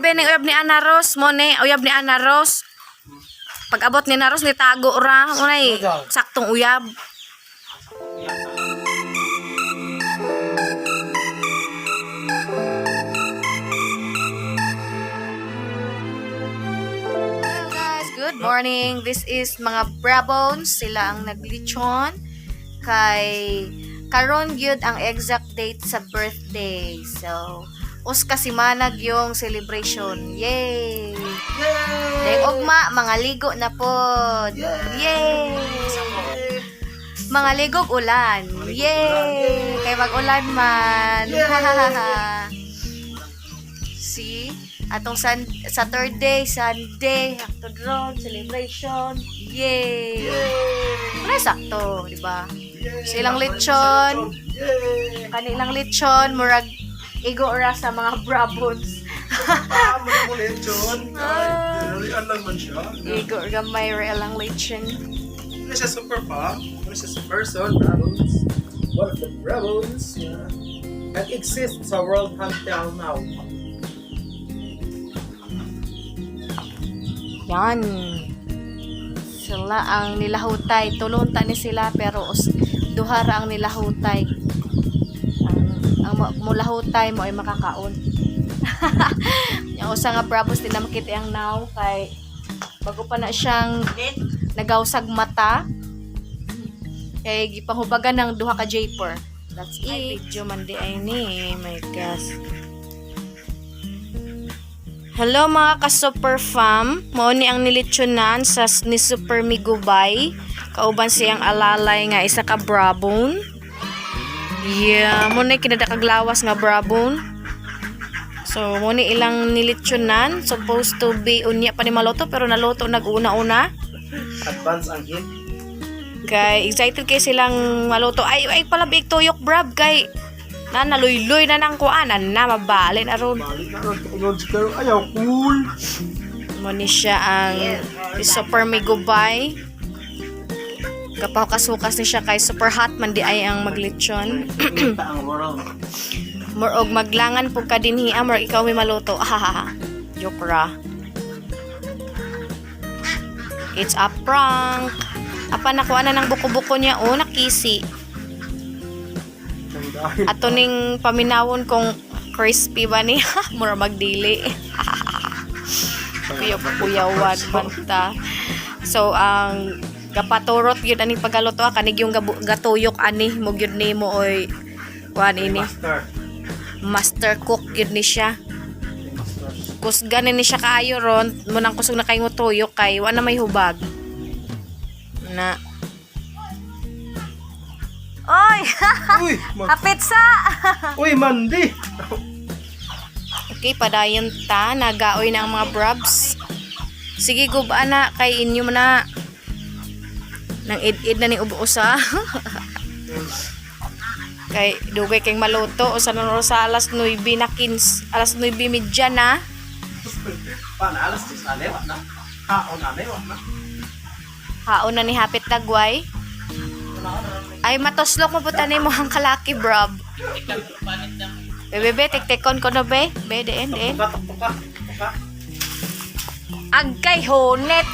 Bene uyab ni Ana Ros mo ni uyab ni Ana Ros. Pag abot ni Ana Ros ni tago ra unay saktong uyab. Hello guys, good morning. This is mga Brabones, sila ang naglitsyon kay karon gyud ang exact date sa birthday. So uska si manag yung celebration. Yay! Dahil ugma, mga ligo na pod. Yay! Mga ligog ulan. Yay! Kay mag-ulan man. See? Atong Saturday, Sunday, Hactod Road, celebration. Yay! Wala sakto, di ba? Silang lechon. Kanilang lechon, murag igo ra sa mga Brabones. Mo lechon. Dalian lang man siya. Igo gamay ra lang lechon. Ano siya super pa? Ano siya super son, Brabones? One of the Brabones that exists sa world until now. Yan. Sila ang nilahutay. Tulunta ni sila pero duha ra ang nilahutay. Ang mulahutay mo ay makakaon. Yung usa nga Brabones din na makita ang now kay bago pa na siyang nagawsag mata. Kay gipanghubagan ng duha ka J4. That's it. Video man di ay ni. My gosh. Hello mga ka-super fam. Mao ni ang nilitsunan sa ni Super Migubay. Kauban siyang alalay nga isa ka Brabone. Yeah, mo na kinadakaglawas nga Brabone. So, mo ni ilang nilitsunan. Supposed to be unya pa ni maluto pero naluto nag-una-una. Advance ang hit. Kay excited kay silang maluto. Ay pala big tuyok brab kay na naluy-luy na nang kuanan na mabalin aron. Balik na ron tukunod pero ayaw cool. Mo ni siya ang Super Migubay. Kapaw kasukas ni siya kay super hot man di ay ang maglitsyon. Ang world. Murog maglangan po ka dinhi amor ikaw may maluto. Hahaha. Joke ra. It's a prank. Apa nakuha na ng buko-buko niya o nakisi. Ato ning paminawon kung crispy ba ni mura magdili. Kuyawan banta. So ang gapaturot gyud ani pagaluto kanig yung gatuyok ani mo gyud nimo oy kuan ini. Master cook gyud ni siya. Kusgan ni siya kaayo ron mo nang kusog na kay tuyok kay wa na may hubag. Na. Oy! Uy, Pizza! uy, mandi. Okay, padayon ta. Nagaoy na ang mga brabs. Sige, guba na. Kay inyo mo na. Nang id-id na ni ubuusa. Kay dugay kayong maluto. O sa nunuro sa alas 9 na 15. Alas 9:30 na. Paano, alas 6 na lewat na? Haon na lewat na? Haon na ni Hapit Dagway. Ay, matoslok mo po tanin mo ang kalaki, brab. Bebe, tiktikon ko no, be. Be, deen. Tuka. Agkay, honet.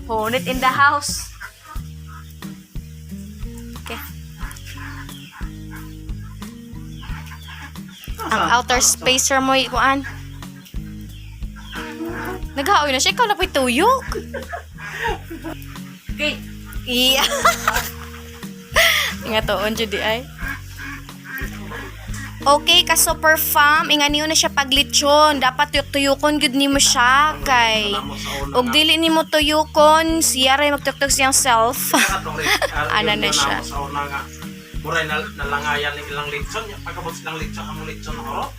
Honet in the house. Okay. Ang outer spacer mo, ikuan. Naghaoy na siya. Ikaw na po'y tuyok. Okay. Iya. Nga toon, Judy ay. Okay, ka super fam. Inganiyo na siya paglitsyon. Dapat tuyukon gud nimo siya kay. Og dili nimo tuyukon, siya ray magtuktok siyang self. Ana na siya. Muray na nalangayan ng ilang litson. Pagkabot silang litson, among litson ako.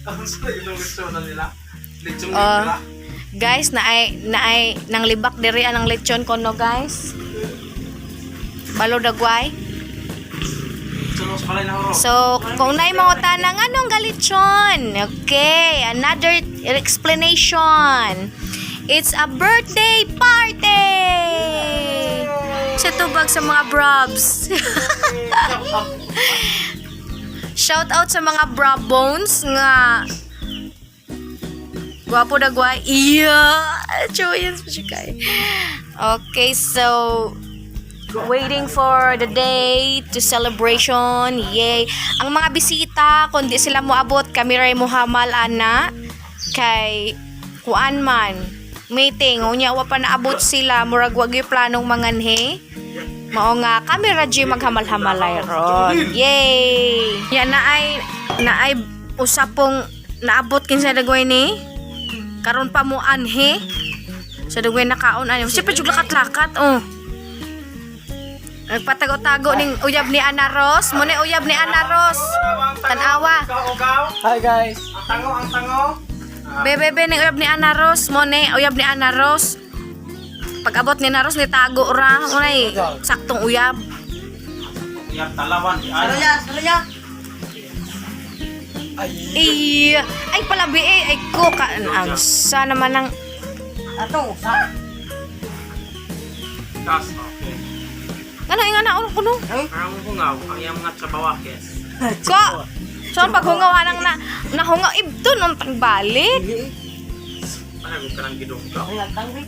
Tapos na ilang litson na nila. Litson nila. Guys, naay nang libak diri anang lechon kono, guys. Balo dagway. So, kung naay mga tanang anong galitsyon? Okay, another explanation. It's a birthday party. Sa tubag sa mga brabs. Shout out sa mga bra bones nga gwapo na gwa. Iya. Choyens pa siya kay. Okay, so waiting for the day to celebration. Yay. Ang mga bisita, kundi sila moabot, kami ray muhamal ana kay kuan man. Meeting, unya wa pa naabot sila, murag wag yung planong manganhe. Mao nga kami ra jud maghamal-hamalay ron. Yay. Ya na ay usapong naabot kinsa dagway ni. Karon pa mo anhe. Sa dagway nakaon ani. Siya pa jud lakat-lakat oh. Nagpatago-tago ning uyab ni Ana Ros. Mo ni uyab ni Ana Ros. Tanawa. Hi guys. Ang tango. Bebe ning uyab ni Ana Ros. Mo ni uyab ni Ana Ros. Pag abot ni Ana Ros ni tago ra. Unay saktong uyab. Yang talawan di ay. Ay palabi ay ko ka ang sa naman ang Ato, sa? Das okay. nga na kuno. Parang hungaw ang yang mga tsabawakes. Ko. So paghungaw nang nahungaw ibton untang balik. Ano ko kanang gidunggaw. Ay, nagtangri.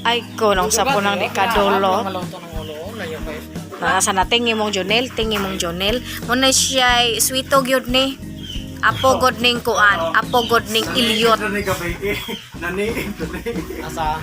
Ay ko nang sapo nang di kadolo. Maluto ng ulo. Layo kayo. Nasa na tingi mong Jonel. Muna siya sweeto gyud ni. Apo god ning kuan, apo god ning ilyot. Nani gabi. Nani. Asa?